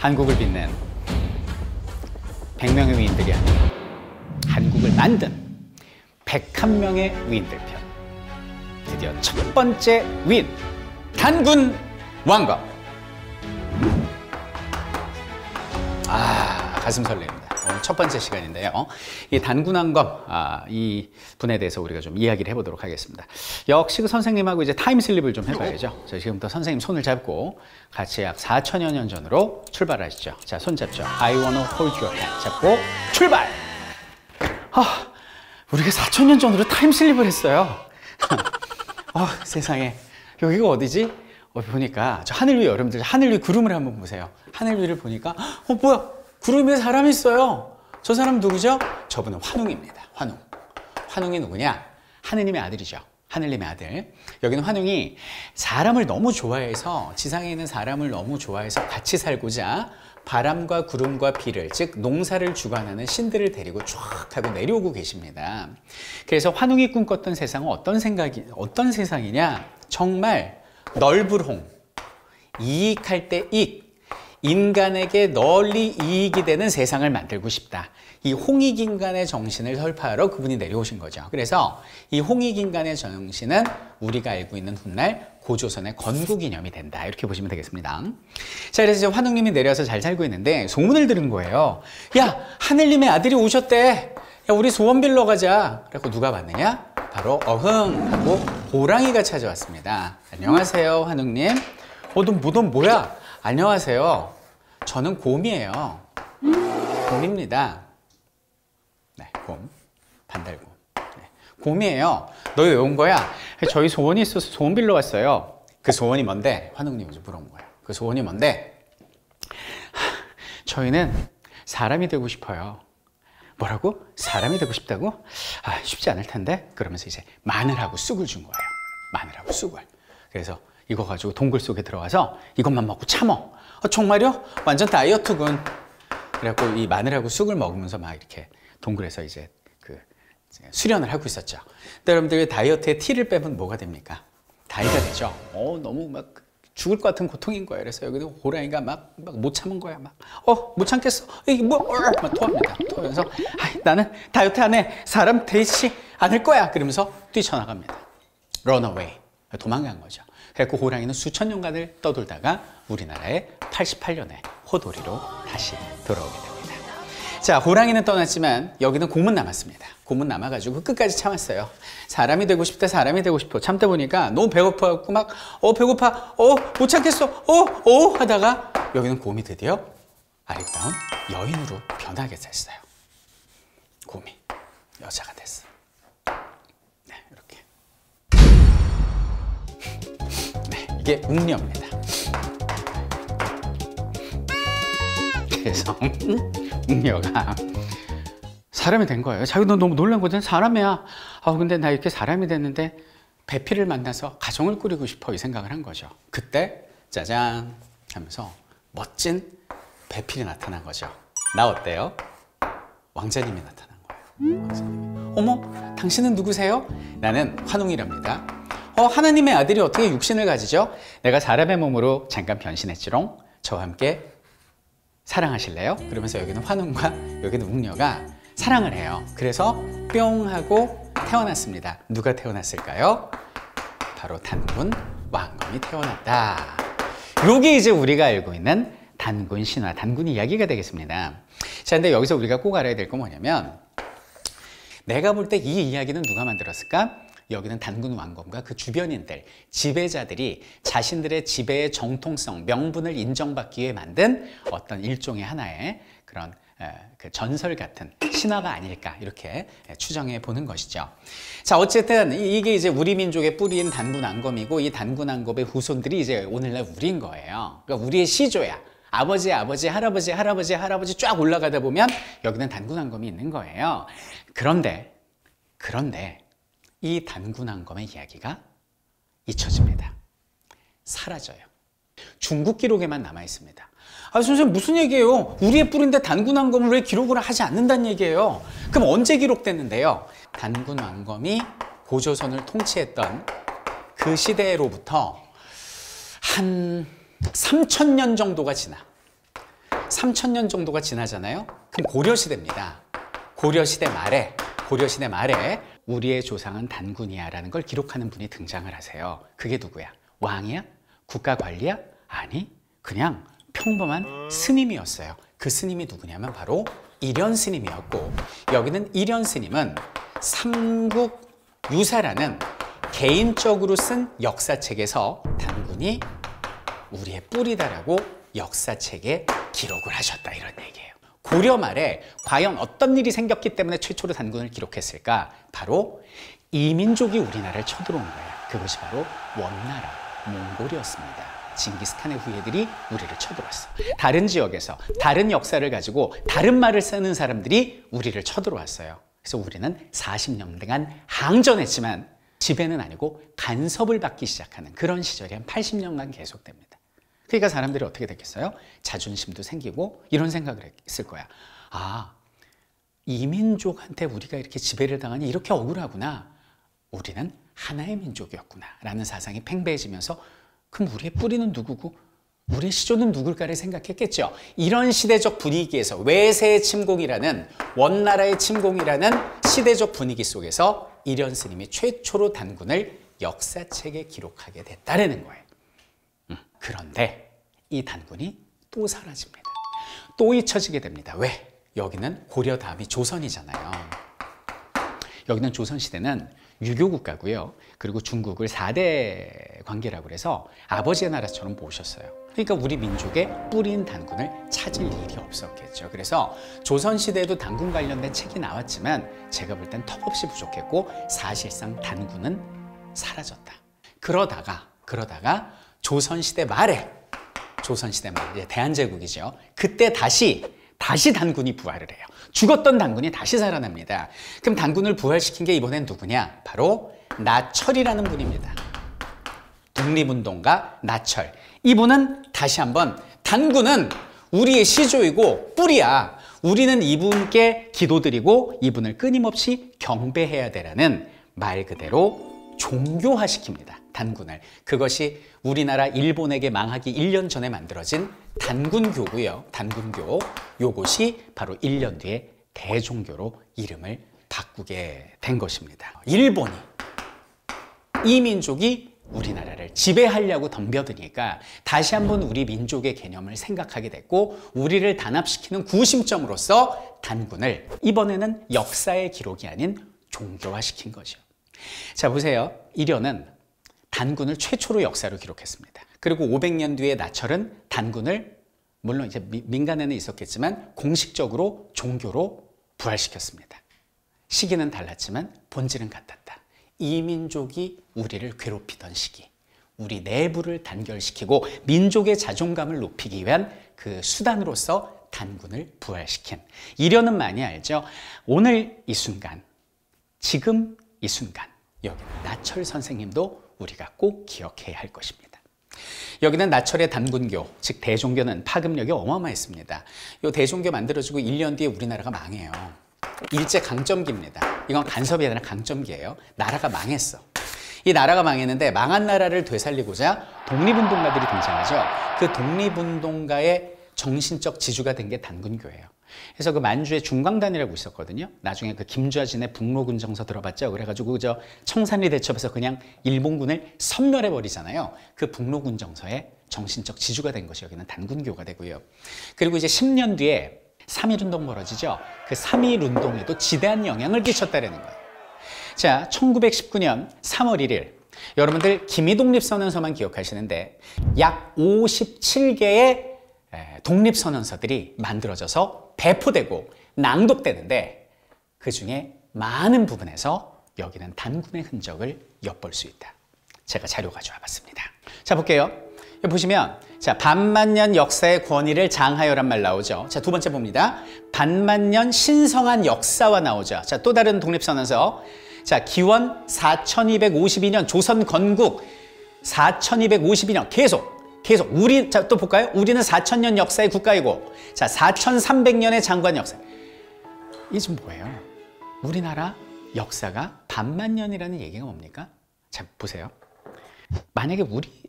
한국을 빛낸 100명의 위인들이 아니라 한국을 만든 101명의 위인들 편. 드디어 첫 번째 위인, 단군 왕검. 가슴 설레입니다. 오늘 첫 번째 시간인데요. 이 단군 왕검, 이 분에 대해서 우리가 좀 이야기를 해보도록 하겠습니다. 역시 그 선생님하고 이제 타임슬립을 좀 해봐야죠. 자, 지금부터 선생님 손을 잡고 같이 약 4천여 년 전으로 출발하시죠. 자, 손 잡죠. I wanna hold your hand. 잡고 출발! 우리가 4천년 전으로 타임슬립을 했어요. 세상에. 여기가 어디지? 보니까 저 하늘 위, 여러분들 하늘 위 구름을 한번 보세요. 하늘 위를 보니까 뭐야? 구름 위에 사람이 있어요. 저 사람 누구죠? 저분은 환웅입니다. 환웅. 환웅이 누구냐? 하느님의 아들이죠. 하늘님의 아들. 여기는 환웅이 사람을 너무 좋아해서, 지상에 있는 사람을 너무 좋아해서 같이 살고자 바람과 구름과 비를, 즉 농사를 주관하는 신들을 데리고 쫙 하고 내려오고 계십니다. 그래서 환웅이 꿈꿨던 세상은 어떤 세상이냐? 정말 넓으홍, 이익할 때 이익, 인간에게 널리 이익이 되는 세상을 만들고 싶다. 이 홍익인간의 정신을 설파하러 그분이 내려오신 거죠. 그래서 이 홍익인간의 정신은 우리가 알고 있는 훗날 고조선의 건국이념이 된다. 이렇게 보시면 되겠습니다. 자, 그래서 이제 환웅님이 내려와서 잘 살고 있는데 소문을 들은 거예요. 야, 하늘님의 아들이 오셨대. 야, 우리 소원 빌러 가자. 그래서 누가 왔느냐? 바로 어흥 하고 호랑이가 찾아왔습니다. 안녕하세요, 환웅님. 넌 뭐야? 안녕하세요. 저는 곰이에요. 곰입니다. 네, 곰. 반달곰. 네, 곰이에요. 너 왜 온 거야? 저희 소원이 있어서 소원 빌러 왔어요. 그 소원이 뭔데? 환웅님이 물어본 거예요. 그 소원이 뭔데? 저희는 사람이 되고 싶어요. 뭐라고? 사람이 되고 싶다고? 쉽지 않을 텐데? 그러면서 이제 마늘하고 쑥을 준 거예요. 마늘하고 쑥을. 그래서 이거 가지고 동굴 속에 들어가서 이것만 먹고 참어. 정말요? 완전 다이어트군. 그래갖고 이 마늘하고 쑥을 먹으면서 막 이렇게 동굴에서 이제 수련을 하고 있었죠. 근데 여러분들 다이어트에 티를 빼면 뭐가 됩니까? 다이가 되죠. 너무 막 죽을 것 같은 고통인 거예요. 그래서 여기는 호랑이가 막 못 참은 거야. 못 참겠어. 이게 막 토합니다. 토하면서 나는 다이어트 안 해. 사람 되지 않을 거야. 그러면서 뛰쳐나갑니다. Runaway. 도망간 거죠. 그래서 호랑이는 수천 년간을 떠돌다가 우리나라에 88년에 호돌이로 다시 돌아오게 됩니다. 자, 호랑이는 떠났지만 여기는 곰은 남았습니다. 곰은 남아가지고 끝까지 참았어요. 사람이 되고 싶다, 사람이 되고 싶어. 참다 보니까 너무 배고파갖고 막 배고파, 못 참겠어, 하다가 여기는 곰이 드디어 아리따운 여인으로 변하게 됐어요. 곰이 여자가 됐어. 네, 이렇게. 네, 이게 웅녀입니다. 그래서 웅녀가 사람이 된 거예요. 자기도 너무 놀란 거잖아. 사람이야. 근데 나 이렇게 사람이 됐는데 배필을 만나서 가정을 꾸리고 싶어 이 생각을 한 거죠. 그때 짜잔 하면서 멋진 배필이 나타난 거죠. 나 어때요? 왕자님이 나타난 거예요. 왕자님이. 어머, 당신은 누구세요? 나는 환웅이랍니다. 하나님의 아들이 어떻게 육신을 가지죠? 내가 사람의 몸으로 잠깐 변신했지롱. 저와 함께 사랑하실래요? 그러면서 여기는 환웅과 여기는 웅녀가 사랑을 해요. 그래서 뿅 하고 태어났습니다. 누가 태어났을까요? 바로 단군 왕검이 태어났다. 이게 이제 우리가 알고 있는 단군 신화, 단군 이야기가 되겠습니다. 자, 근데 여기서 우리가 꼭 알아야 될 건 뭐냐면 내가 볼 때 이 이야기는 누가 만들었을까? 여기는 단군 왕검과 그 주변인들, 지배자들이 자신들의 지배의 정통성, 명분을 인정받기 위해 만든 어떤 일종의 하나의 그런 그 전설 같은 신화가 아닐까 이렇게 추정해 보는 것이죠. 자, 어쨌든 이게 이제 우리 민족의 뿌리인 단군 왕검이고 이 단군 왕검의 후손들이 이제 오늘날 우리인 거예요. 그러니까 우리의 시조야. 아버지, 할아버지 쫙 올라가다 보면 여기는 단군 왕검이 있는 거예요. 그런데 이 단군 왕검의 이야기가 잊혀집니다. 사라져요. 중국 기록에만 남아 있습니다. 선생님 무슨 얘기예요? 우리의 뿌리인데 단군 왕검을 왜 기록을 하지 않는다는 얘기예요? 그럼 언제 기록됐는데요? 단군 왕검이 고조선을 통치했던 그 시대로부터 한 3000년 정도가 지나 3000년 정도가 지나잖아요. 그럼 고려시대입니다. 고려시대 말에 우리의 조상은 단군이야 라는 걸 기록하는 분이 등장을 하세요. 그게 누구야? 왕이야? 국가관리야? 아니, 그냥 평범한 스님이었어요. 그 스님이 누구냐면 바로 일현 스님이었고, 여기는 일현 스님은 삼국유사라는 개인적으로 쓴 역사책에서 단군이 우리의 뿌리다라고 역사책에 기록을 하셨다, 이런 얘기예요. 고려 말에 과연 어떤 일이 생겼기 때문에 최초로 단군을 기록했을까? 바로 이민족이 우리나라를 쳐들어온 거예요. 그것이 바로 원나라, 몽골이었습니다. 징기스칸의 후예들이 우리를 쳐들어왔어. 다른 지역에서 다른 역사를 가지고 다른 말을 쓰는 사람들이 우리를 쳐들어왔어요. 그래서 우리는 40년간 항전했지만 지배는 아니고 간섭을 받기 시작하는 그런 시절이 한 80년간 계속됩니다. 그러니까 사람들이 어떻게 됐겠어요? 자존심도 생기고 이런 생각을 했을 거야. 아, 이민족한테 우리가 이렇게 지배를 당하니 이렇게 억울하구나. 우리는 하나의 민족이었구나 라는 사상이 팽배해지면서 그럼 우리의 뿌리는 누구고 우리의 시조는 누굴까를 생각했겠죠. 이런 시대적 분위기에서 외세의 침공이라는, 원나라의 침공이라는 시대적 분위기 속에서 일현 스님이 최초로 단군을 역사책에 기록하게 됐다는 거예요. 그런데 이 단군이 또 사라집니다. 또 잊혀지게 됩니다. 왜? 여기는 고려 다음이 조선이잖아요. 여기는 조선시대는 유교국가고요. 그리고 중국을 4대 관계라고 해서 아버지의 나라처럼 보셨어요. 그러니까 우리 민족의 뿌리인 단군을 찾을 일이 없었겠죠. 그래서 조선시대에도 단군 관련된 책이 나왔지만 제가 볼 땐 턱없이 부족했고 사실상 단군은 사라졌다. 그러다가 조선시대 말에 대한제국이죠. 그때 다시 단군이 부활을 해요. 죽었던 단군이 다시 살아납니다. 그럼 단군을 부활시킨 게 이번엔 누구냐? 바로 나철이라는 분입니다. 독립운동가 나철. 이분은 다시 한번 단군은 우리의 시조이고 뿌리야. 우리는 이분께 기도드리고 이분을 끊임없이 경배해야 되라는 말 그대로 종교화시킵니다. 단군을. 그것이 우리나라 일본에게 망하기 1년 전에 만들어진 단군교고요. 단군교. 요것이 바로 1년 뒤에 대종교로 이름을 바꾸게 된 것입니다. 일본이 이 민족이 우리나라를 지배하려고 덤벼드니까 다시 한번 우리 민족의 개념을 생각하게 됐고 우리를 단합시키는 구심점으로서 단군을 이번에는 역사의 기록이 아닌 종교화시킨 거죠. 자, 보세요. 일현은 단군을 최초로 역사로 기록했습니다. 그리고 500년 뒤에 나철은 단군을 물론 이제 민간에는 있었겠지만 공식적으로 종교로 부활시켰습니다. 시기는 달랐지만 본질은 같았다. 이 민족이 우리를 괴롭히던 시기, 우리 내부를 단결시키고 민족의 자존감을 높이기 위한 그 수단으로서 단군을 부활시킨. 이련은 많이 알죠. 오늘 이 순간, 지금 이 순간, 여기는 나철 선생님도 우리가 꼭 기억해야 할 것입니다. 여기는 나철의 단군교, 즉 대종교는 파급력이 어마어마했습니다. 이 대종교 만들어지고 1년 뒤에 우리나라가 망해요. 일제강점기입니다. 이건 간섭이 아니라 강점기예요. 나라가 망했어. 이 나라가 망했는데 망한 나라를 되살리고자 독립운동가들이 등장하죠. 그 독립운동가의 정신적 지주가 된 게 단군교예요. 그래서 그 만주에 중광단이라고 있었거든요. 나중에 그 김좌진의 북로군정서 들어봤죠? 그래가지고 저 청산리 대첩에서 그냥 일본군을 섬멸해버리잖아요. 그 북로군정서의 정신적 지주가 된 것이 여기는 단군교가 되고요. 그리고 이제 10년 뒤에 3.1운동 벌어지죠. 그 3.1운동에도 지대한 영향을 끼쳤다는 거예요. 자, 1919년 3월 1일 여러분들 기미독립선언서만 기억하시는데 약 57개의 독립선언서들이 만들어져서 배포되고 낭독되는데 그 중에 많은 부분에서 여기는 단군의 흔적을 엿볼 수 있다. 제가 자료 가져와 봤습니다. 자, 볼게요. 여기 보시면 자, 반만년 역사의 권위를 장하여란 말 나오죠. 자, 두 번째 봅니다. 반만년 신성한 역사와 나오죠. 자, 또 다른 독립선언서. 자, 기원 4252년 조선 건국 4252년 계속 우리 자, 또 볼까요? 우리는 4000년 역사의 국가이고 자, 4300년의 장관 역사. 이게 지금 뭐예요? 우리나라 역사가 반만년이라는 얘기가 뭡니까? 자, 보세요. 만약에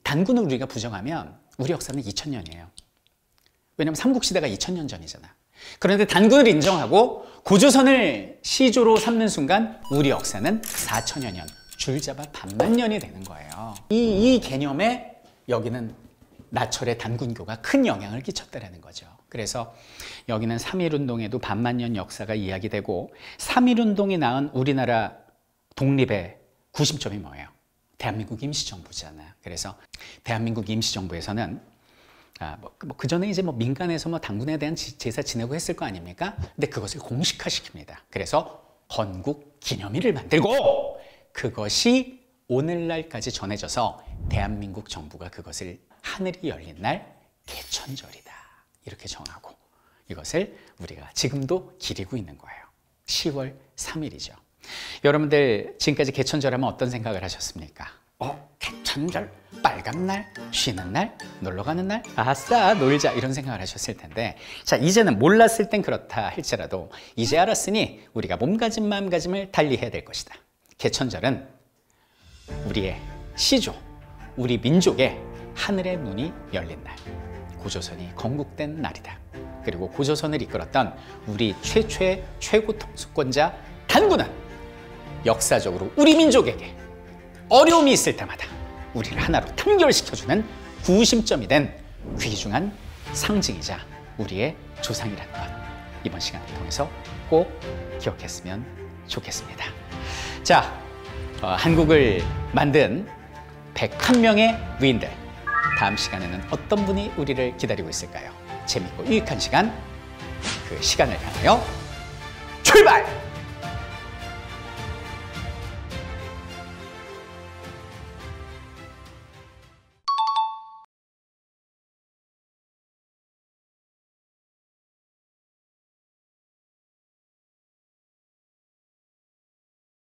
단군을 우리가 부정하면 우리 역사는 2000년이에요. 왜냐하면 삼국시대가 2000년 전이잖아. 그런데 단군을 인정하고 고조선을 시조로 삼는 순간 우리 역사는 4000여 년, 줄잡아 반만 년이 되는 거예요. 이 개념에 여기는 나철의 단군교가 큰 영향을 끼쳤다는 거죠. 그래서 여기는 3.1운동에도 반만 년 역사가 이야기되고 3.1운동이 낳은 우리나라 독립의 구심점이 뭐예요? 대한민국 임시정부잖아요. 그래서 대한민국 임시정부에서는 그 전에 이제 민간에서 단군에 대한 제사 지내고 했을 거 아닙니까? 근데 그것을 공식화시킵니다. 그래서 건국 기념일을 만들고 그것이 오늘날까지 전해져서 대한민국 정부가 그것을 하늘이 열린 날 개천절이다 이렇게 정하고 이것을 우리가 지금도 기리고 있는 거예요. 10월 3일이죠. 여러분들 지금까지 개천절 하면 어떤 생각을 하셨습니까? 개천절, 빨간 날, 쉬는 날, 놀러 가는 날, 아싸 놀자 이런 생각을 하셨을 텐데 자 이제는 몰랐을 땐 그렇다 할지라도 이제 알았으니 우리가 몸가짐 마음가짐을 달리해야 될 것이다. 개천절은 우리의 시조, 우리 민족의 하늘의 문이 열린 날, 고조선이 건국된 날이다. 그리고 고조선을 이끌었던 우리 최초의 최고 통수권자 단군은 역사적으로 우리 민족에게 어려움이 있을 때마다 우리를 하나로 단결시켜주는 구심점이 된 귀중한 상징이자 우리의 조상이라는 것 이번 시간을 통해서 꼭 기억했으면 좋겠습니다. 자, 한국을 만든 101명의 위인들 다음 시간에는 어떤 분이 우리를 기다리고 있을까요? 재밌고 유익한 시간, 그 시간을 향하여 출발!